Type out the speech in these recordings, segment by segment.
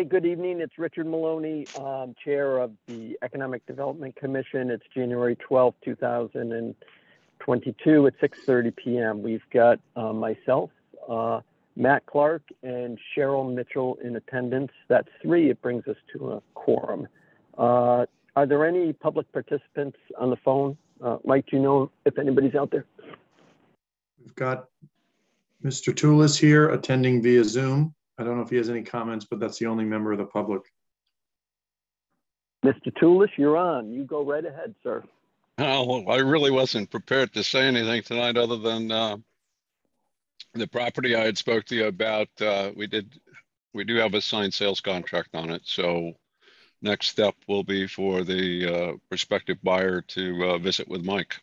Hey, good evening. It's Richard Maloney, Chair of the Economic Development Commission. It's January 12th, 2022 at 6:30 p.m. We've got myself, Matt Clark, and Cheryl Mitchell in attendance. That's 3. It brings us to a quorum. Are there any public participants on the phone? Mike, do you know if anybody's out there? We've got Mr. Toulis here attending via Zoom. I don't know if he has any comments, but that's the only member of the public. Mr. Toulis, you're on. You go right ahead, sir. Oh, well, I really wasn't prepared to say anything tonight other than the property I had spoke to you about. We do have a signed sales contract on it. So next step will be for the prospective buyer to visit with Mike,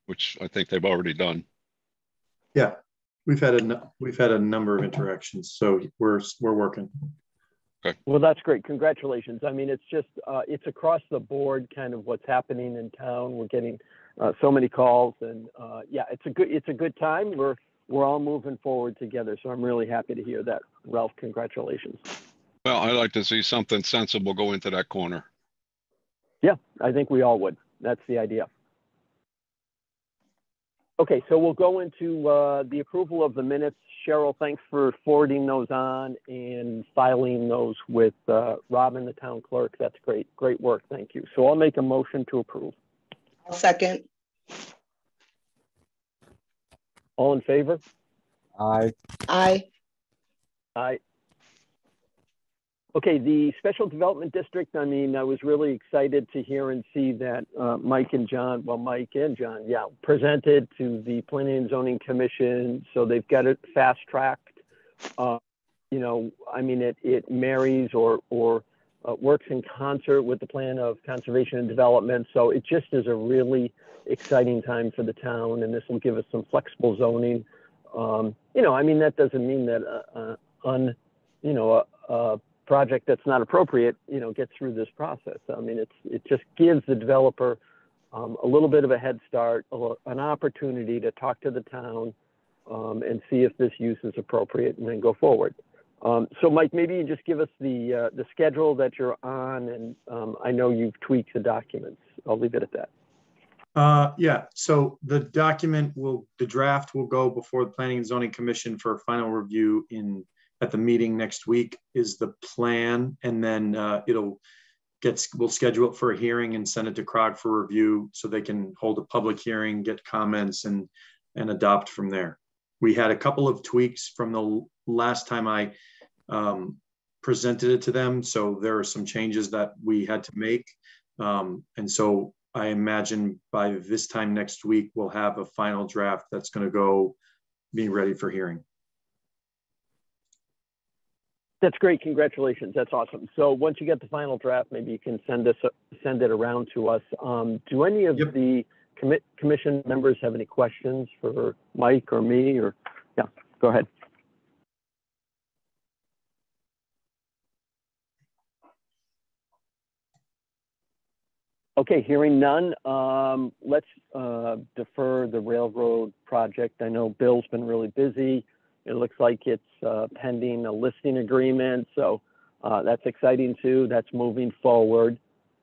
which I think they've already done. Yeah, we've had a number of interactions, so we're working. Okay. Well, that's great. Congratulations. I mean, it's just it's across the board, kind of what's happening in town. We're getting so many calls, and yeah, it's a good time. We're all moving forward together. So I'm really happy to hear that, Ralph. Congratulations. Well, I like to see something sensible go into that corner. Yeah, I think we all would. That's the idea. Okay, so we'll go into the approval of the minutes. Cheryl, thanks for forwarding those on and filing those with Robin, the town clerk. That's great. Great work. Thank you. So I'll make a motion to approve. I'll second. All in favor? Aye. Aye. Aye. Okay, the Special Development District, I mean, I was really excited to hear and see that Mike and John, yeah, presented to the Planning and Zoning Commission. So they've got it fast-tracked. You know, I mean, it marries or works in concert with the plan of conservation and development. So it just is a really exciting time for the town, and this will give us some flexible zoning. You know, I mean, that doesn't mean that a project that's not appropriate, you know, gets through this process. I mean, it just gives the developer a little bit of a head start, an opportunity to talk to the town and see if this use is appropriate, and then go forward. So, Mike, maybe you just give us the schedule that you're on, and I know you've tweaked the documents. I'll leave it at that. Yeah, so the draft will go before the Planning and Zoning Commission for final review at the meeting next week is the plan, and then we'll schedule it for a hearing and send it to CROG for review so they can hold a public hearing, get comments, and adopt from there. We had a couple of tweaks from the last time I presented it to them, so there are some changes that we had to make, and so I imagine by this time next week we'll have a final draft that's going to be ready for hearing. That's great. Congratulations. That's awesome. So once you get the final draft, maybe you can send it around to us. Do any of the commission members have any questions for Mike or me? Or yeah, go ahead. Okay, hearing none. Let's defer the railroad project. I know Bill's been really busy. It looks like it's pending a listing agreement, so that's exciting too. That's moving forward.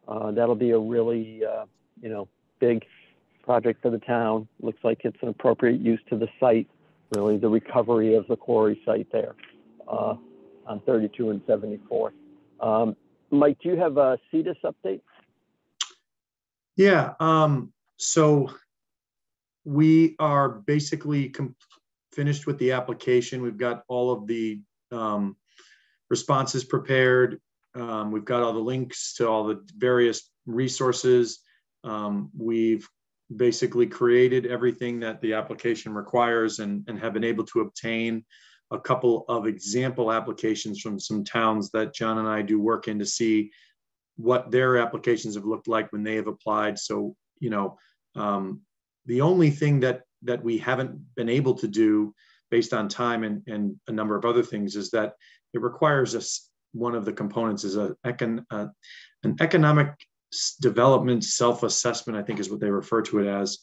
That'll be a really, big project for the town. Looks like it's an appropriate use to the site, really the recovery of the quarry site there on 32 and 74. Mike, do you have a CEDIS update? Yeah, so we are basically finished with the application. We've got all of the responses prepared. We've got all the links to all the various resources. We've basically created everything that the application requires and have been able to obtain a couple of example applications from some towns that John and I do work in to see what their applications have looked like when they have applied. So, you know, the only thing that we haven't been able to do based on time and a number of other things is that it requires us, one of the components is an economic development self-assessment, I think is what they refer to it as.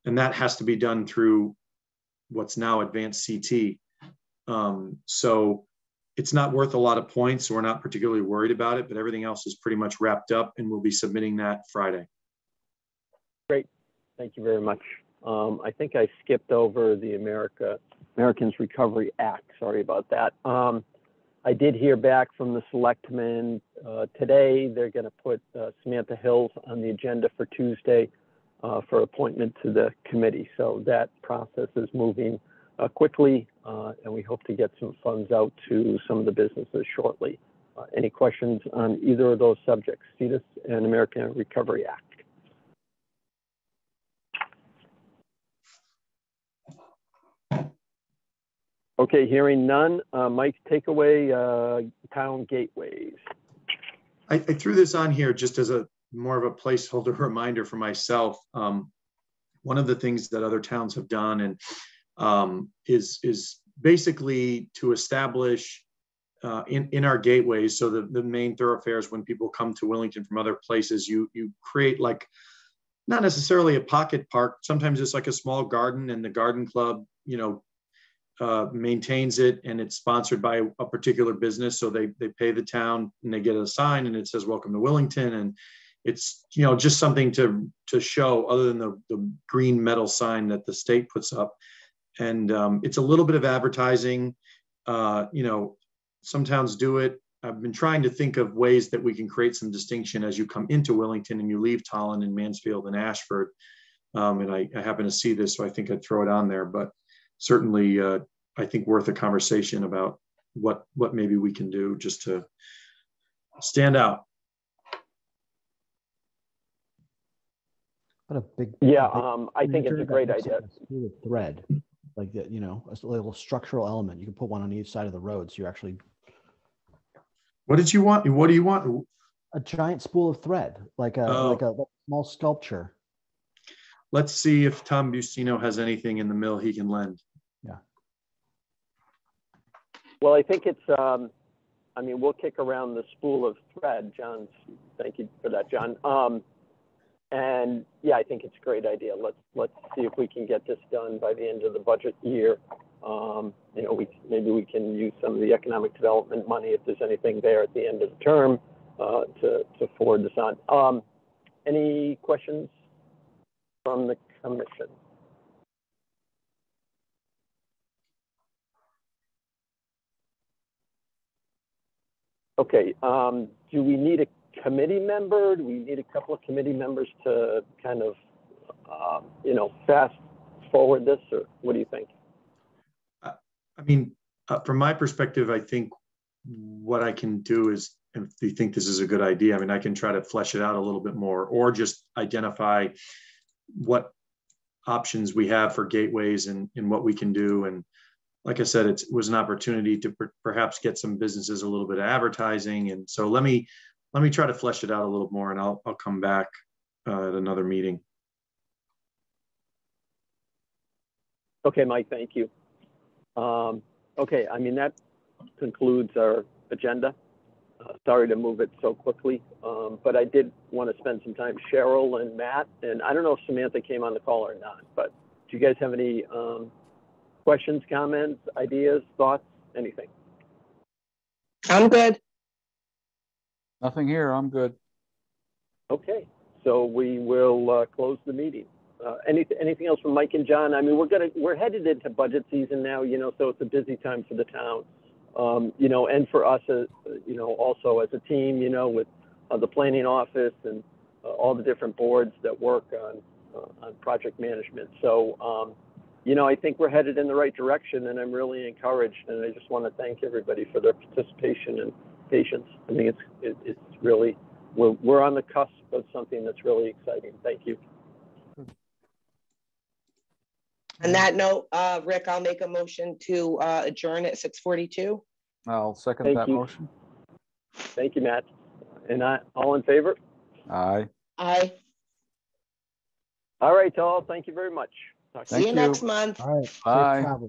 And that has to be done through what's now advanced CT. So it's not worth a lot of points, so we're not particularly worried about it, but everything else is pretty much wrapped up, and we'll be submitting that Friday. Great. Thank you very much. I think I skipped over the Americans Recovery Act. Sorry about that. I did hear back from the selectmen today. They're going to put Samantha Hills on the agenda for Tuesday for appointment to the committee. So that process is moving quickly, and we hope to get some funds out to some of the businesses shortly. Any questions on either of those subjects, CEDAS and American Recovery Act? Okay, hearing none. Mike, take away town gateways. I threw this on here just as a more of a placeholder reminder for myself. One of the things that other towns have done and is basically to establish in our gateways, so the main thoroughfares, when people come to Willington from other places, you create like, not necessarily a pocket park. Sometimes it's like a small garden, and the garden club, maintains it, and it's sponsored by a particular business. So they pay the town, and they get a sign, and it says "Welcome to Willington," and it's just something to show, other than the green metal sign that the state puts up. And it's a little bit of advertising. Some towns do it. I've been trying to think of ways that we can create some distinction as you come into Willington and you leave Tolland and Mansfield and Ashford. And I happen to see this, so I think I'd throw it on there. But certainly, I think worth a conversation about what maybe we can do just to stand out. What a big, I think it's a great idea. Thread, like that, a little structural element. You can put one on each side of the road, so you're actually. What did you want? What do you want? A giant spool of thread, like a small sculpture. Let's see if Tom Bustino has anything in the mill he can lend. Yeah. Well, I think it's, we'll kick around the spool of thread, John. Thank you for that, John. And yeah, I think it's a great idea. Let's see if we can get this done by the end of the budget year. Maybe we can use some of the economic development money, if there's anything there at the end of the term, to forward this on. Any questions from the commission? Okay, do we need a committee member? Do we need a couple of committee members to kind of, fast forward this, or what do you think? From my perspective, I think what I can do is, if you think this is a good idea, I can try to flesh it out a little bit more, or just identify what options we have for gateways and what we can do. And like I said, it was an opportunity to perhaps get some businesses a little bit of advertising. And so let me try to flesh it out a little more, and I'll come back at another meeting. Okay, Mike, thank you. Okay, that concludes our agenda. Sorry to move it so quickly, but I did want to spend some time. Cheryl and Matt, and I don't know if Samantha came on the call or not, but do you guys have any questions, comments, ideas, thoughts, anything? I'm good. Nothing here. I'm good. Okay, so we will close the meeting. Anything else from Mike and John? We're headed into budget season now, so it's a busy time for the town, and for us, also as a team, with the planning office and all the different boards that work on project management. So, I think we're headed in the right direction, and I'm really encouraged. And I just want to thank everybody for their participation and patience. I think it's really, we're on the cusp of something that's really exciting. Thank you. On that note, Rick, I'll make a motion to adjourn at 6:42. I'll second that motion. Thank you, Matt. And all in favor? Aye. Aye. All right, all. Thank you very much. See you next month. All right. Bye. Safe travel.